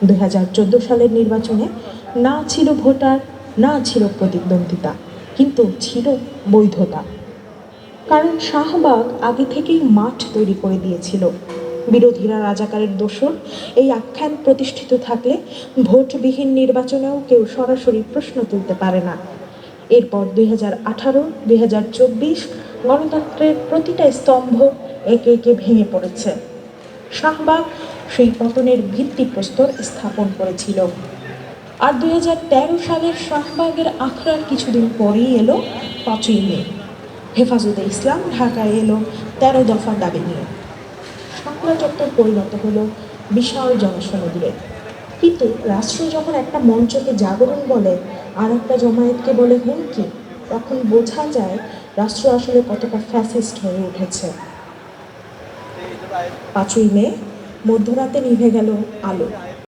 2014 সালের নির্বাচনে না ছিল ভোটার, না ছিল প্রতিদ্বন্দ্বিতা, কিন্তু ছিল বৈধতা। কারণ শাহবাগ আগে থেকেই মাঠ তৈরি করে দিয়েছিল। বিরোধীরা রাজাকারের দোসর এই আখ্যান প্রতিষ্ঠিত থাকলে ভোটবিহীন নির্বাচনেও কেউ সরাসরি প্রশ্ন তুলতে পারে না। এরপর 2018, 2024 গণতন্ত্রের প্রতিটা স্তম্ভ একে একে ভেঙে পড়েছে। শাহবাগ সেই পতনের ভিত্তিপ্রস্তর স্থাপন করেছিল। আর 2013 সালের শাহবাগের আখড়ার কিছুদিন পরেই এলো 5ই মে। হেফাজতে ইসলাম ঢাকায় এলো 13 দফা দাবি নিয়ে। শাপলা চত্বর পরিণত হলো বিশাল জনসমুদ্রে। কিন্তু রাষ্ট্র যখন একটা মঞ্চকে জাগরণ বলে আর একটা জমায়েতকে বলে হুমকি, তখন বোঝা যায় রাষ্ট্র আসলে কতটা ফ্যাসিস্ট হয়ে উঠেছে। 5ই মে মধ্যরাতে নিভে গেল আলো।